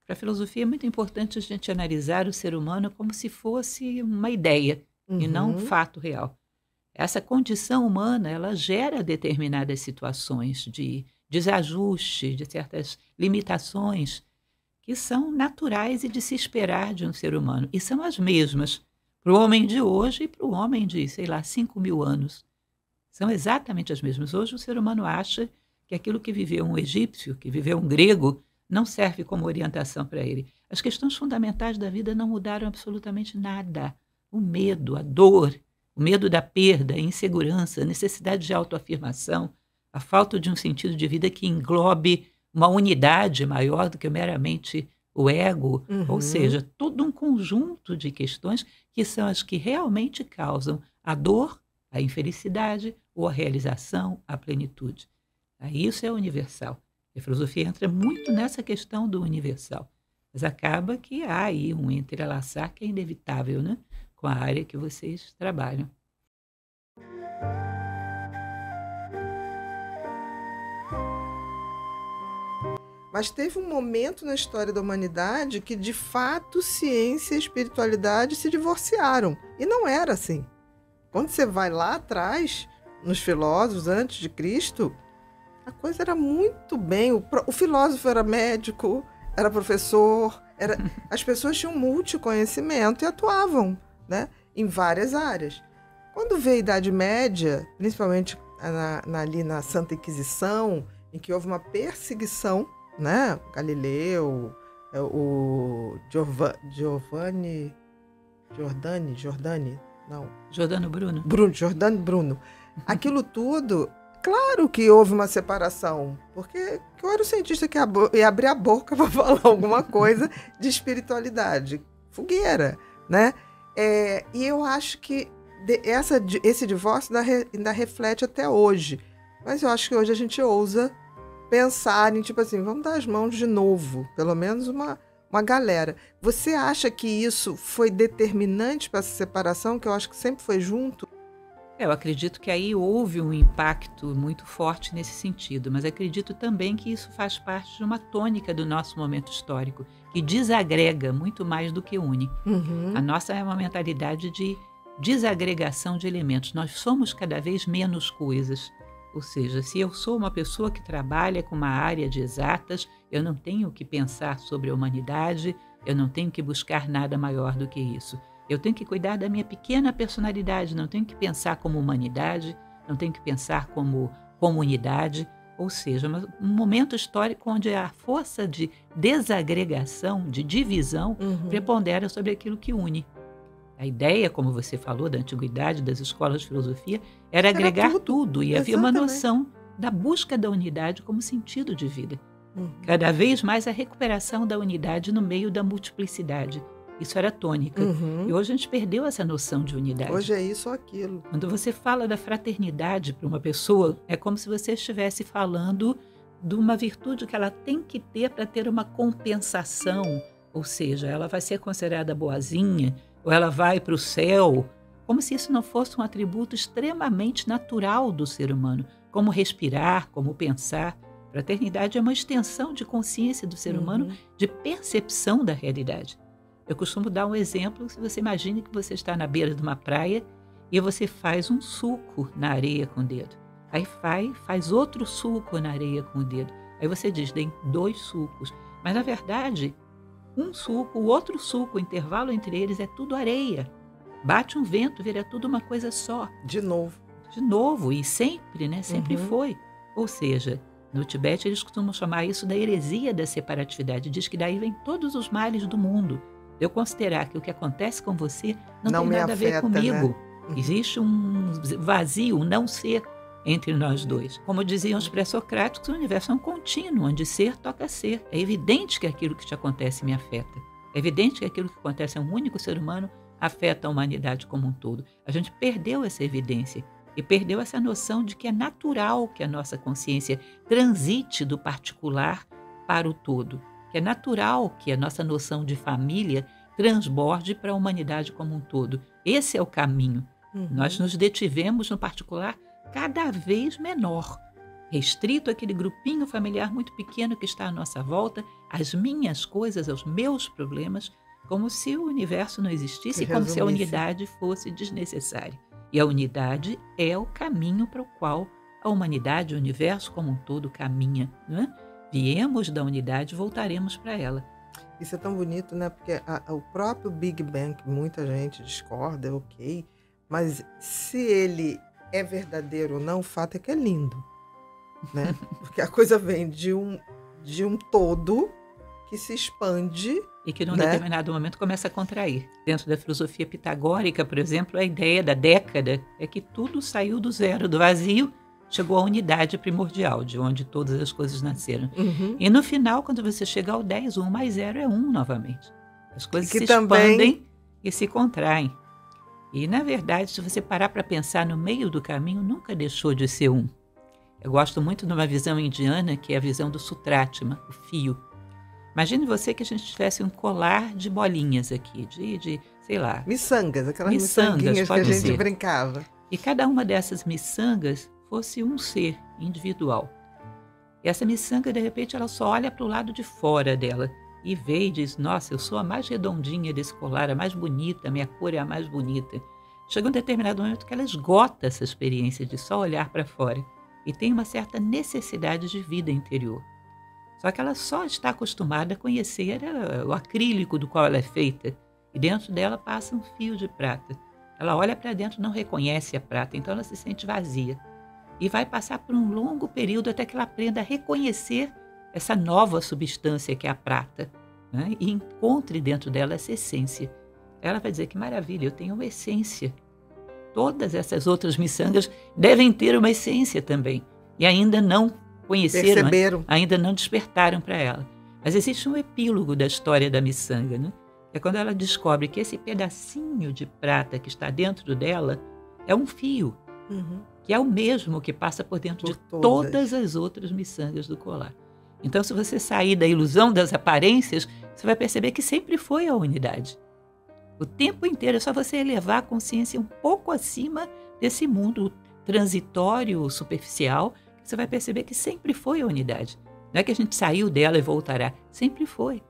Para a filosofia é muito importante a gente analisar o ser humano como se fosse uma ideia e não um Uhum. fato real. Essa condição humana, ela gera determinadas situações de desajuste, de certas limitações que são naturais e de se esperar de um ser humano. E são as mesmas para o homem de hoje e para o homem de, sei lá, 5.000 anos. São exatamente as mesmas. Hoje o ser humano acha que aquilo que viveu um egípcio, que viveu um grego, não serve como orientação para ele. As questões fundamentais da vida não mudaram absolutamente nada. O medo, a dor, o medo da perda, a insegurança, a necessidade de autoafirmação, a falta de um sentido de vida que englobe uma unidade maior do que meramente o ego, ou Uhum. seja, todo um conjunto de questões que são as que realmente causam a dor, a infelicidade ou a realização, a plenitude. Aí isso é universal. A filosofia entra muito nessa questão do universal. Mas acaba que há aí um entrelaçar que é inevitável, né? Com a área que vocês trabalham. Mas teve um momento na história da humanidade que, de fato, ciência e espiritualidade se divorciaram. E não era assim. Quando você vai lá atrás, nos filósofos antes de Cristo, a coisa era muito bem. O filósofo era médico, era professor, as pessoas tinham multiconhecimento e atuavam, né, em várias áreas. Quando veio a Idade Média, principalmente ali na Santa Inquisição, em que houve uma perseguição, né? Galileu, o Giordani, não, Giordano Bruno? Giordano Bruno. Aquilo tudo, claro que houve uma separação, porque eu era o cientista que ia abrir a boca para falar alguma coisa de espiritualidade. Fogueira, né? E eu acho que esse divórcio ainda reflete até hoje. Mas eu acho que hoje a gente ousa pensar em, tipo assim, vamos dar as mãos de novo, pelo menos uma galera. Você acha que isso foi determinante para essa separação, que eu acho que sempre foi junto? Eu acredito que aí houve um impacto muito forte nesse sentido, mas acredito também que isso faz parte de uma tônica do nosso momento histórico, que desagrega muito mais do que une. A Uhum. nossa é uma mentalidade de desagregação de elementos. Nós somos cada vez menos coisas. Ou seja, se eu sou uma pessoa que trabalha com uma área de exatas, eu não tenho que pensar sobre a humanidade, eu não tenho que buscar nada maior do que isso. Eu tenho que cuidar da minha pequena personalidade, não tenho que pensar como humanidade, não tenho que pensar como comunidade. Ou seja, um momento histórico onde a força de desagregação, de divisão, Uhum. prepondera sobre aquilo que une. A ideia, como você falou, da antiguidade, das escolas de filosofia, era Era agregar tudo. tudo e havia uma Exatamente. noção da busca da unidade como sentido de vida. Uhum. Cada vez mais a recuperação da unidade no meio da multiplicidade. Isso era tônica. E Uhum. hoje a gente perdeu essa noção de unidade. Hoje é isso ou aquilo. Quando você fala da fraternidade para uma pessoa, é como se você estivesse falando de uma virtude que ela tem que ter para ter uma compensação, ou seja, ela vai ser considerada boazinha, ou ela vai para o céu, como se isso não fosse um atributo extremamente natural do ser humano, como respirar, como pensar. Fraternidade é uma extensão de consciência do ser humano, Uhum. de percepção da realidade. Eu costumo dar um exemplo, se você imagina que você está na beira de uma praia e você faz um sulco na areia com o dedo. Aí faz outro sulco na areia com o dedo. Aí você diz, tem 2 sulcos. Mas, na verdade, um sulco, o outro sulco, o intervalo entre eles é tudo areia. Bate um vento, vira tudo uma coisa só. De novo. De novo, e sempre, né? Sempre Uhum. foi. Ou seja, no Tibete eles costumam chamar isso da heresia da separatividade. Diz que daí vem todos os males do mundo. Eu considerar que o que acontece com você não Não tem me nada a ver afeta, né? comigo. Uhum. Existe um vazio, um não ser entre nós dois. Como diziam os pré-socráticos, o universo é um contínuo, onde ser toca ser. É evidente que aquilo que te acontece me afeta. É evidente que aquilo que acontece a um único ser humano afeta a humanidade como um todo. A gente perdeu essa evidência e perdeu essa noção de que é natural que a nossa consciência transite do particular para o todo, que é natural que a nossa noção de família transborde para a humanidade como um todo. Esse é o caminho. Nós Uhum. nos detivemos no particular cada vez menor. restrito àquele grupinho familiar muito pequeno que está à nossa volta, às minhas coisas, aos meus problemas, como se o universo não existisse, como se a unidade fosse desnecessária. E a unidade é o caminho para o qual a humanidade, o universo como um todo caminha, não é? Viemos da unidade, voltaremos para ela. Isso é tão bonito, né? Porque o próprio Big Bang, que muita gente discorda, ok, mas se ele é verdadeiro ou não, o fato é que é lindo, né? Porque a coisa vem de um todo que se expande. E que num determinado momento começa a contrair. Dentro da filosofia pitagórica, por exemplo, a ideia da década é que tudo saiu do zero, do vazio, chegou à unidade primordial, de onde todas as coisas nasceram. Uhum. E no final, quando você chega ao 10, 1 mais 0 é 1 novamente. As coisas se expandem e se contraem. E, na verdade, se você parar para pensar no meio do caminho, nunca deixou de ser 1. Eu gosto muito de uma visão indiana, que é a visão do Sutratma, o fio. Imagine você que a gente tivesse um colar de bolinhas aqui, de sei lá... Miçangas, aquelas miçanguinhas que a gente brincava. E cada uma dessas miçangas fosse um ser individual. E essa miçanga, de repente, ela só olha para o lado de fora dela e vê e diz, nossa, eu sou a mais redondinha desse colar, a mais bonita, a minha cor é a mais bonita. Chega um determinado momento que ela esgota essa experiência de só olhar para fora e tem uma certa necessidade de vida interior. Só que ela só está acostumada a conhecer o acrílico do qual ela é feita. E dentro dela passa um fio de prata. Ela olha para dentro e não reconhece a prata, então ela se sente vazia. E vai passar por um longo período até que ela aprenda a reconhecer essa nova substância que é a prata, né? E encontre dentro dela essa essência. Ela vai dizer que maravilha, eu tenho uma essência. Todas essas outras miçangas devem ter uma essência também. E ainda não conheceram, ainda não despertaram para ela. Mas existe um epílogo da história da miçanga, né? É quando ela descobre que esse pedacinho de prata que está dentro dela é um fio, que é o mesmo que passa por dentro de todas as outras miçangas do colar. Então, se você sair da ilusão das aparências, você vai perceber que sempre foi a unidade. O tempo inteiro é só você elevar a consciência um pouco acima desse mundo transitório, superficial, você vai perceber que sempre foi a unidade. Não é que a gente saiu dela e voltará. Sempre foi.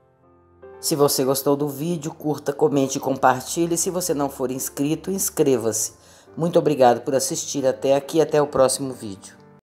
Se você gostou do vídeo, curta, comente e compartilhe. Se você não for inscrito, inscreva-se. Muito obrigado por assistir até aqui e até o próximo vídeo.